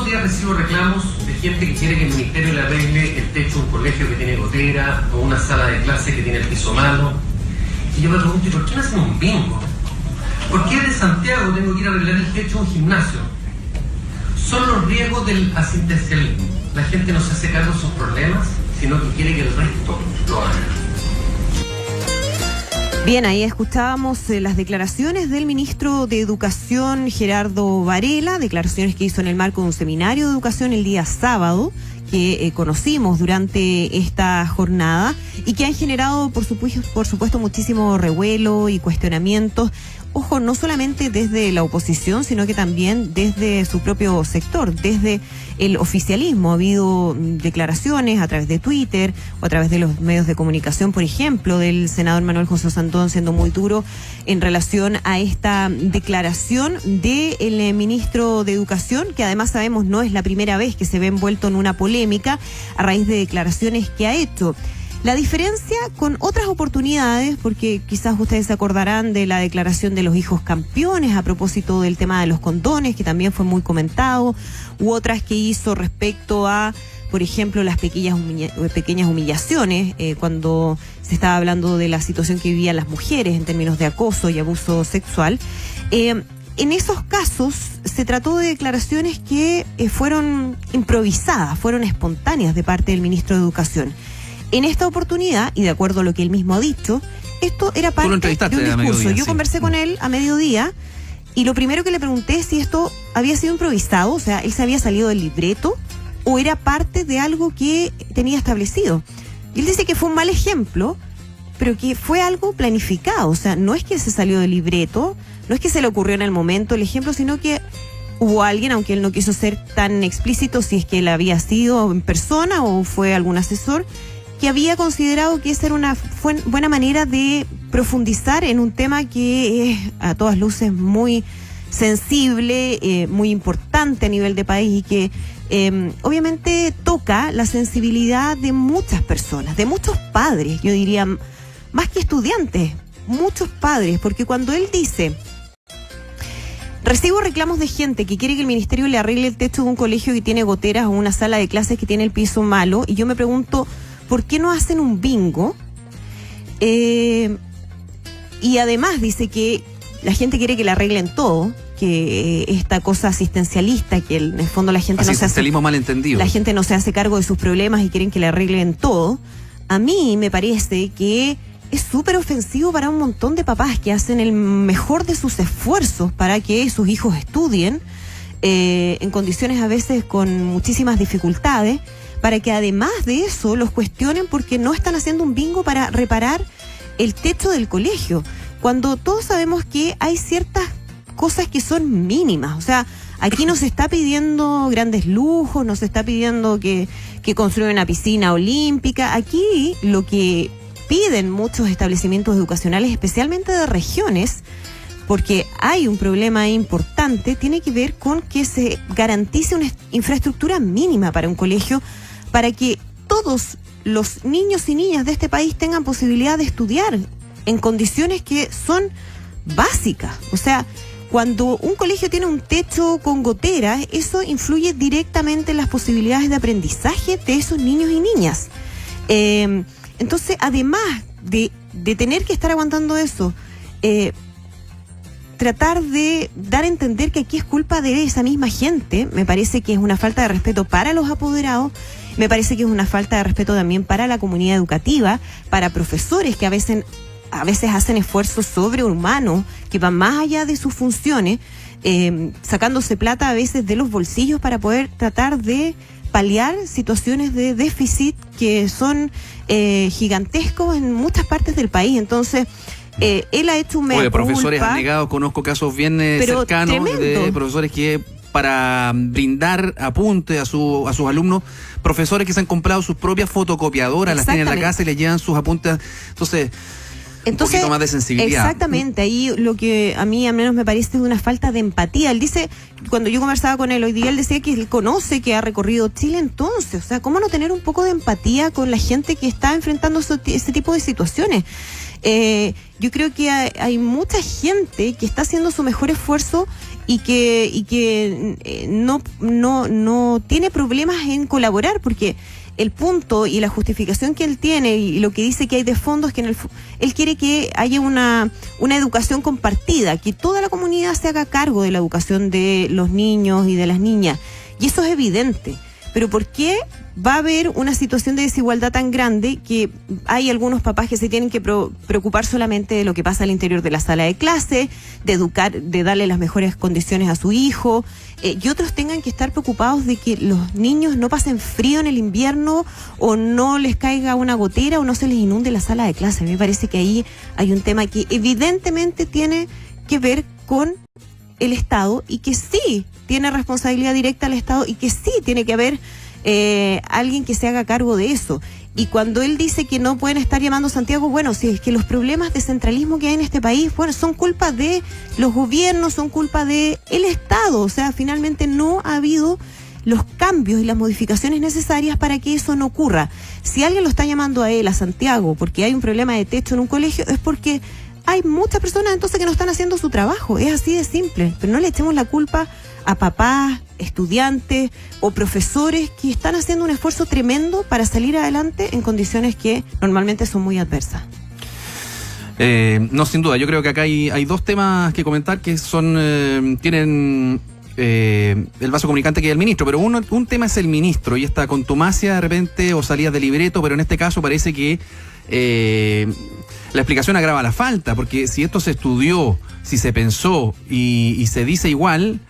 los días recibo reclamos de gente que quiere que el ministerio le arregle el techo de un colegio que tiene gotera o una sala de clase que tiene el piso malo. Y yo me pregunto, ¿y por qué no hacen un bingo? ¿Por qué de Santiago tengo que ir a arreglar el techo de un gimnasio? Son los riesgos del asistencialismo. La gente no se hace cargo de sus problemas, sino que quiere que el resto lo haga. Bien, ahí escuchábamos las declaraciones del ministro de Educación, Gerardo Varela, declaraciones que hizo en el marco de un seminario de educación el día sábado, que conocimos durante esta jornada y que han generado, por supuesto, muchísimo revuelo y cuestionamientos. Ojo, no solamente desde la oposición, sino que también desde su propio sector, desde el oficialismo. Ha habido declaraciones a través de Twitter o a través de los medios de comunicación, por ejemplo, del senador Manuel José Santón siendo muy duro en relación a esta declaración del ministro de Educación, que además sabemos no es la primera vez que se ve envuelto en una polémica a raíz de declaraciones que ha hecho. La diferencia con otras oportunidades, porque quizás ustedes se acordarán de la declaración de los hijos campeones a propósito del tema de los condones, que también fue muy comentado, u otras que hizo respecto a, por ejemplo, las pequeñas humillaciones, cuando se estaba hablando de la situación que vivían las mujeres en términos de acoso y abuso sexual. En esos casos se trató de declaraciones que fueron improvisadas, fueron espontáneas de parte del ministro de Educación. En esta oportunidad, y de acuerdo a lo que él mismo ha dicho, esto era parte de un discurso. Yo conversé con él a mediodía y lo primero que le pregunté es si esto había sido improvisado, o sea, él se había salido del libreto o era parte de algo que tenía establecido. Y él dice que fue un mal ejemplo, pero que fue algo planificado, o sea, no es que se salió del libreto, no es que se le ocurrió en el momento el ejemplo, sino que hubo alguien, aunque él no quiso ser tan explícito si es que él había sido en persona o fue algún asesor, que había considerado que esa era una buena manera de profundizar en un tema que es a todas luces muy sensible, muy importante a nivel de país y que obviamente toca la sensibilidad de muchas personas, de muchos padres, yo diría, más que estudiantes, muchos padres, porque cuando él dice: recibo reclamos de gente que quiere que el ministerio le arregle el techo de un colegio que tiene goteras o una sala de clases que tiene el piso malo, y yo me pregunto, ¿por qué no hacen un bingo? Y además dice que la gente quiere que le arreglen todo, que esta cosa asistencialista, que en el fondo la gente no se hace, malentendido. La gente no se hace cargo de sus problemas y quieren que le arreglen todo. A mí me parece que es súper ofensivo para un montón de papás que hacen el mejor de sus esfuerzos para que sus hijos estudien en condiciones a veces con muchísimas dificultades, para que además de eso los cuestionen porque no están haciendo un bingo para reparar el techo del colegio, cuando todos sabemos que hay ciertas cosas que son mínimas. O sea, aquí no se está pidiendo grandes lujos, no se está pidiendo que construyan una piscina olímpica. Aquí lo que piden muchos establecimientos educacionales, especialmente de regiones, porque hay un problema importante, tiene que ver con que se garantice una infraestructura mínima para un colegio, para que todos los niños y niñas de este país tengan posibilidad de estudiar en condiciones que son básicas. O sea, cuando un colegio tiene un techo con goteras, eso influye directamente en las posibilidades de aprendizaje de esos niños y niñas. Entonces, además de tener que estar aguantando eso, tratar de dar a entender que aquí es culpa de esa misma gente, me parece que es una falta de respeto para los apoderados, me parece que es una falta de respeto también para la comunidad educativa, para profesores que a veces hacen esfuerzos sobrehumanos que van más allá de sus funciones, sacándose plata a veces de los bolsillos para poder tratar de paliar situaciones de déficit que son gigantescos en muchas partes del país. Entonces, él ha hecho un mea culpa. Profesores anegados, conozco casos bien cercanos de profesores que para brindar apuntes a sus alumnos, profesores que se han comprado sus propias fotocopiadoras, las tienen en la casa y les llevan sus apuntes. Entonces, un poquito más de sensibilidad. Exactamente, ahí lo que a mí al menos me parece es una falta de empatía. Él dice, cuando yo conversaba con él hoy día, él decía que él conoce que ha recorrido Chile, entonces, o sea, ¿cómo no tener un poco de empatía con la gente que está enfrentando este tipo de situaciones? Yo creo que hay mucha gente que está haciendo su mejor esfuerzo y que no tiene problemas en colaborar, porque el punto y la justificación que él tiene y lo que dice que hay de fondo es que él quiere que haya una educación compartida, que toda la comunidad se haga cargo de la educación de los niños y de las niñas, y eso es evidente. Pero ¿por qué va a haber una situación de desigualdad tan grande que hay algunos papás que se tienen que preocupar solamente de lo que pasa al interior de la sala de clase, de educar, de darle las mejores condiciones a su hijo, y otros tengan que estar preocupados de que los niños no pasen frío en el invierno o no les caiga una gotera o no se les inunde la sala de clase? A mí me parece que ahí hay un tema que evidentemente tiene que ver con el Estado y que sí tiene responsabilidad directa al Estado y que sí tiene que haber alguien que se haga cargo de eso. Y cuando él dice que no pueden estar llamando a Santiago, bueno, si es que los problemas de centralismo que hay en este país, bueno, son culpa de los gobiernos, son culpa de el Estado. O sea, finalmente no ha habido los cambios y las modificaciones necesarias para que eso no ocurra. Si alguien lo está llamando a él, a Santiago, porque hay un problema de techo en un colegio, es porque hay muchas personas entonces que no están haciendo su trabajo. Es así de simple. Pero no le echemos la culpa a papás, estudiantes o profesores que están haciendo un esfuerzo tremendo para salir adelante en condiciones que normalmente son muy adversas. No, sin duda. Yo creo que acá hay dos temas que comentar que son tienen el vaso comunicante que es el ministro, pero un tema es el ministro y esta contumacia de repente o salidas de libreto, pero en este caso parece que la explicación agrava la falta, porque si esto se estudió, si se pensó y se dice igual,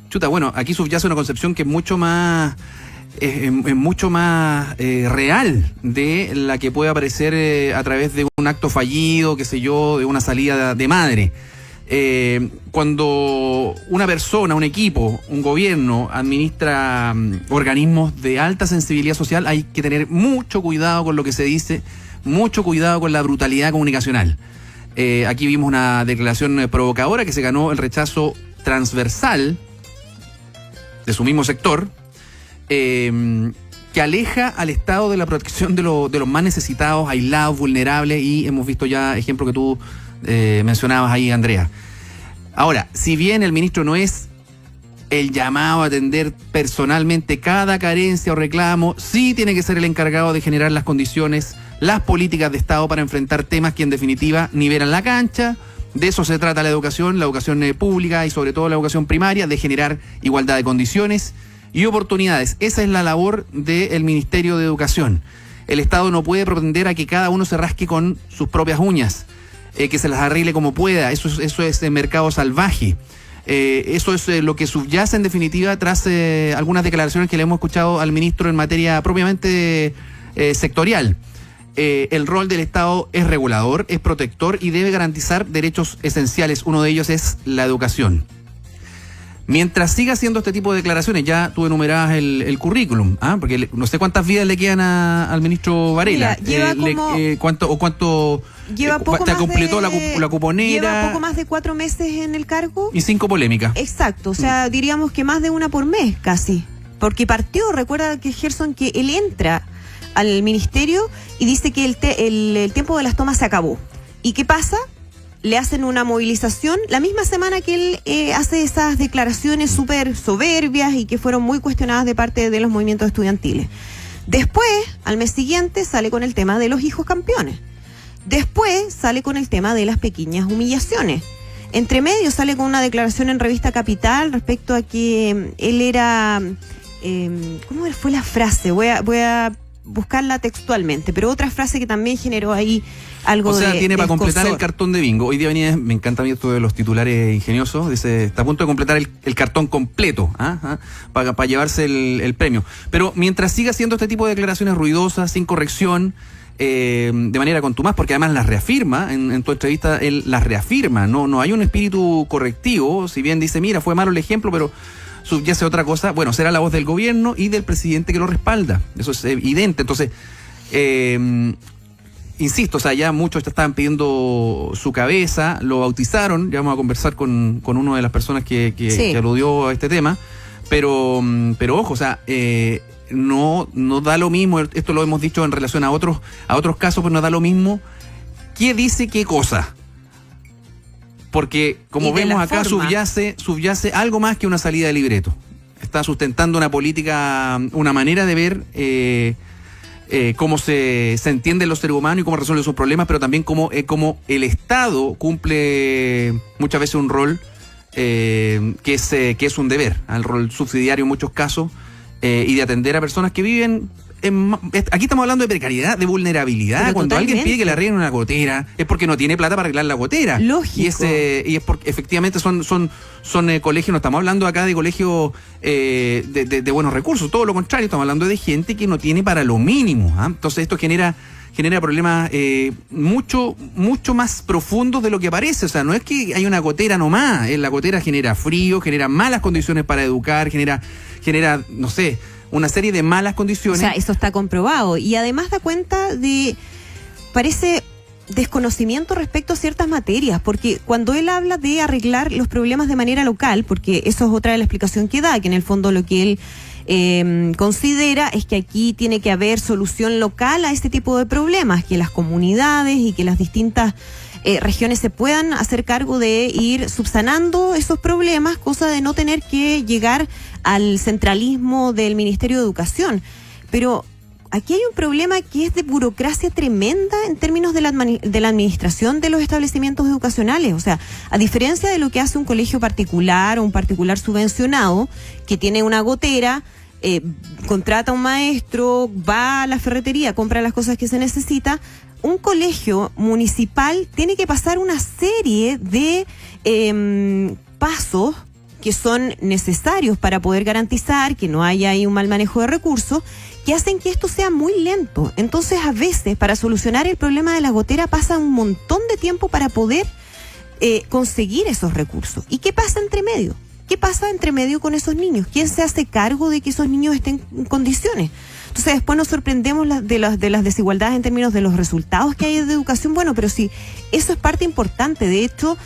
chuta, bueno, aquí subyace una concepción que es mucho más real de la que puede aparecer a través de un acto fallido, qué sé yo, de una salida de madre. Cuando una persona, un equipo, un gobierno administra organismos de alta sensibilidad social, hay que tener mucho cuidado con lo que se dice, mucho cuidado con la brutalidad comunicacional. Aquí vimos una declaración provocadora que se ganó el rechazo transversal de su mismo sector, que aleja al Estado de la protección de los más necesitados, aislados, vulnerables, y hemos visto ya ejemplo que tú mencionabas ahí, Andrea. Ahora, si bien el ministro no es el llamado a atender personalmente cada carencia o reclamo, sí tiene que ser el encargado de generar las condiciones, las políticas de Estado para enfrentar temas que en definitiva nivelan la cancha. De eso se trata la educación pública y sobre todo la educación primaria, de generar igualdad de condiciones y oportunidades. Esa es la labor del Ministerio de Educación. El Estado no puede pretender a que cada uno se rasque con sus propias uñas, que se las arregle como pueda. Eso es mercado salvaje. Eso es lo que subyace en definitiva tras algunas declaraciones que le hemos escuchado al ministro en materia propiamente sectorial. El rol del Estado es regulador, es protector y debe garantizar derechos esenciales. Uno de ellos es la educación. Mientras siga haciendo este tipo de declaraciones, ya tú enumeradas el currículum, porque no sé cuántas vidas le quedan al ministro Varela. Mira, ¿Cuánto lleva poco más completó la cuponera? Lleva poco más de 4 meses en el cargo. Y 5 polémicas. Exacto, o sea, diríamos que más de una por mes casi. Porque partió, recuerda que Gerson, que él entra al ministerio y dice que el tiempo de las tomas se acabó. ¿Y qué pasa? Le hacen una movilización la misma semana que él hace esas declaraciones súper soberbias y que fueron muy cuestionadas de parte de los movimientos estudiantiles. Después, al mes siguiente, sale con el tema de los hijos campeones. Después sale con el tema de las pequeñas humillaciones. Entre medio sale con una declaración en Revista Capital respecto a que él era... ¿cómo fue la frase? Voy a buscarla textualmente, pero otra frase que también generó ahí algo de... O sea, tiene para completar el cartón de bingo. Hoy día venía, me encanta a mí esto de los titulares ingeniosos, dice, está a punto de completar el cartón completo, para llevarse el premio. Pero mientras siga haciendo este tipo de declaraciones ruidosas, sin corrección, de manera contumaz, porque además las reafirma, en tu entrevista él las reafirma, no hay un espíritu correctivo, si bien dice, mira, fue malo el ejemplo, pero subyace otra cosa, bueno, será la voz del gobierno y del presidente que lo respalda, eso es evidente. Entonces, insisto, o sea, ya muchos estaban pidiendo su cabeza, lo bautizaron, ya vamos a conversar con una de las personas que aludió a este tema, pero ojo, o sea, no da lo mismo, esto lo hemos dicho en relación a otros casos, pero no da lo mismo qué dice qué cosa. Porque, como vemos acá, subyace algo más que una salida de libreto. Está sustentando una política, una manera de ver cómo se entiende los seres humanos y cómo resuelve sus problemas, pero también cómo el Estado cumple muchas veces un rol que es un deber, el rol subsidiario en muchos casos, y de atender a personas que viven... Aquí estamos hablando de precariedad, de vulnerabilidad. Pero cuando alguien pide que le arreglen una gotera, es porque no tiene plata para arreglar la gotera. Lógico. Y es porque efectivamente son colegios, no estamos hablando acá de colegios de buenos recursos, todo lo contrario, estamos hablando de gente que no tiene para lo mínimo. Entonces esto genera problemas mucho más profundos de lo que parece. O sea, no es que hay una gotera nomás, la gotera genera frío, genera malas condiciones para educar, genera no sé, una serie de malas condiciones. O sea, eso está comprobado. Y además da cuenta de, parece, desconocimiento respecto a ciertas materias, porque cuando él habla de arreglar los problemas de manera local, porque eso es otra de la explicación que da, que en el fondo lo que él considera es que aquí tiene que haber solución local a este tipo de problemas, que las comunidades y que las distintas regiones se puedan hacer cargo de ir subsanando esos problemas, cosa de no tener que llegar al centralismo del Ministerio de Educación. Pero aquí hay un problema que es de burocracia tremenda en términos de la administración de los establecimientos educacionales. O sea, a diferencia de lo que hace un colegio particular o un particular subvencionado, que tiene una gotera, contrata a un maestro, va a la ferretería, compra las cosas que se necesita, un colegio municipal tiene que pasar una serie de pasos que son necesarios para poder garantizar que no haya ahí un mal manejo de recursos, que hacen que esto sea muy lento. Entonces, a veces, para solucionar el problema de la gotera, pasa un montón de tiempo para poder conseguir esos recursos. ¿Y qué pasa entre medio? ¿Qué pasa entre medio con esos niños? ¿Quién se hace cargo de que esos niños estén en condiciones? Entonces después nos sorprendemos de las desigualdades en términos de los resultados que hay de educación. Bueno, pero sí, eso es parte importante. De hecho,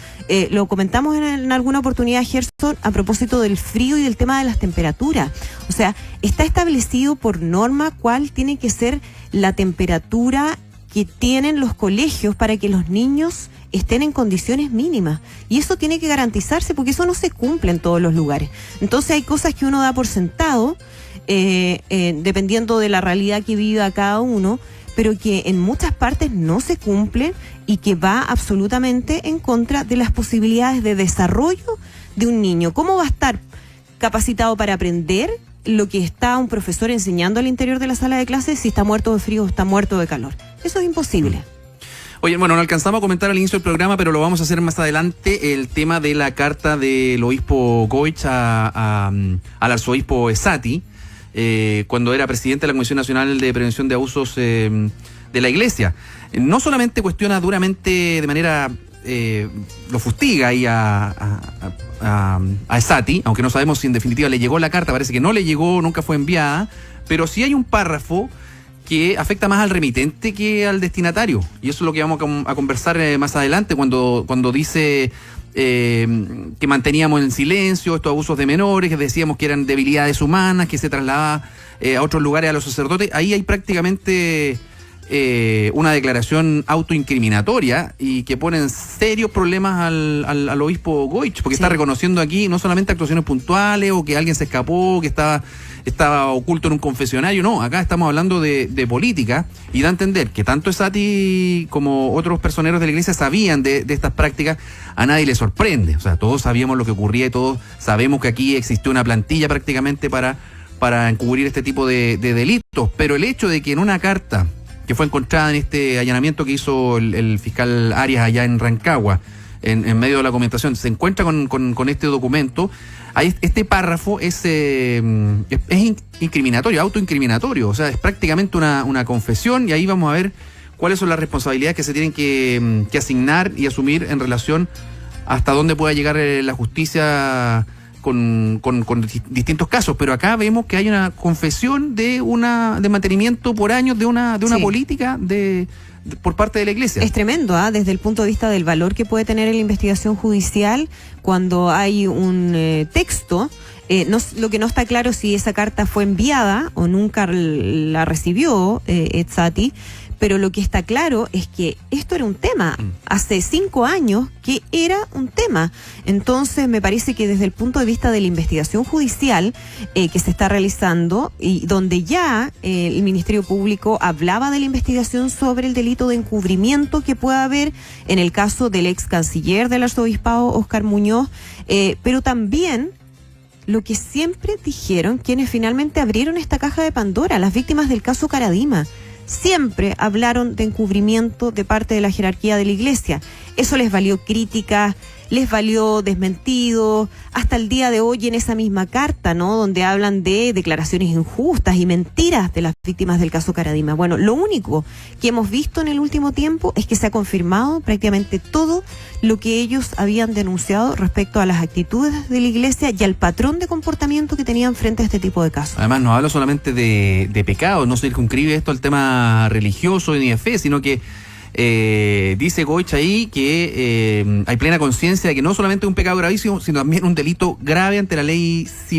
lo comentamos en alguna oportunidad, Gerson, a propósito del frío y del tema de las temperaturas. O sea, está establecido por norma cuál tiene que ser la temperatura que tienen los colegios para que los niños estén en condiciones mínimas. Y eso tiene que garantizarse, porque eso no se cumple en todos los lugares. Entonces hay cosas que uno da por sentado, dependiendo de la realidad que viva cada uno, pero que en muchas partes no se cumple y que va absolutamente en contra de las posibilidades de desarrollo de un niño. ¿Cómo va a estar capacitado para aprender lo que está un profesor enseñando al interior de la sala de clases si está muerto de frío o está muerto de calor? Eso es imposible. Oye, bueno, no alcanzamos a comentar al inicio del programa, pero lo vamos a hacer más adelante, el tema de la carta del obispo Goich al arzobispo Esati, cuando era presidente de la Comisión Nacional de Prevención de Abusos de la Iglesia. No solamente cuestiona duramente de manera, lo fustiga ahí a Esati, aunque no sabemos si en definitiva le llegó la carta, parece que no le llegó, nunca fue enviada, pero sí hay un párrafo que afecta más al remitente que al destinatario. Y eso es lo que vamos a conversar más adelante, cuando dice que manteníamos en silencio estos abusos de menores, que decíamos que eran debilidades humanas, que se trasladaba a otros lugares a los sacerdotes. Ahí hay prácticamente una declaración autoincriminatoria y que pone en serios problemas al obispo Goich, porque está reconociendo aquí no solamente actuaciones puntuales o que alguien se escapó, que estaba oculto en un confesionario. No, acá estamos hablando de política, y da a entender que tanto Esati como otros personeros de la iglesia sabían de estas prácticas. A nadie le sorprende, o sea, todos sabíamos lo que ocurría y todos sabemos que aquí existió una plantilla prácticamente para encubrir este tipo de delitos, pero el hecho de que en una carta que fue encontrada en este allanamiento que hizo el fiscal Arias allá en Rancagua, en medio de la documentación, se encuentra con este documento. Este párrafo es incriminatorio, autoincriminatorio, o sea, es prácticamente una confesión, y ahí vamos a ver cuáles son las responsabilidades que se tienen que asignar y asumir en relación hasta dónde pueda llegar la justicia con distintos casos. Pero acá vemos que hay una confesión de mantenimiento por años de una política por parte de la iglesia. Es tremendo, desde el punto de vista del valor que puede tener en la investigación judicial cuando hay un texto. Lo que no está claro es si esa carta fue enviada o nunca la recibió Esati, pero lo que está claro es que esto era un tema. Hace 5 años que era un tema. Entonces me parece que desde el punto de vista de la investigación judicial que se está realizando y donde ya el Ministerio Público hablaba de la investigación sobre el delito de encubrimiento que pueda haber en el caso del ex canciller del arzobispado Óscar Muñoz, pero también lo que siempre dijeron quienes finalmente abrieron esta caja de Pandora, las víctimas del caso Caradima. Siempre hablaron de encubrimiento de parte de la jerarquía de la Iglesia. Eso les valió críticas, les valió desmentido, hasta el día de hoy en esa misma carta, ¿no? Donde hablan de declaraciones injustas y mentiras de las víctimas del caso Caradima. Bueno, lo único que hemos visto en el último tiempo es que se ha confirmado prácticamente todo lo que ellos habían denunciado respecto a las actitudes de la Iglesia y al patrón de comportamiento que tenían frente a este tipo de casos. Además, no habla solamente de pecados, no se circunscribe esto al tema religioso ni de fe, sino que dice Goich ahí que hay plena conciencia de que no solamente es un pecado gravísimo, sino también un delito grave ante la ley civil.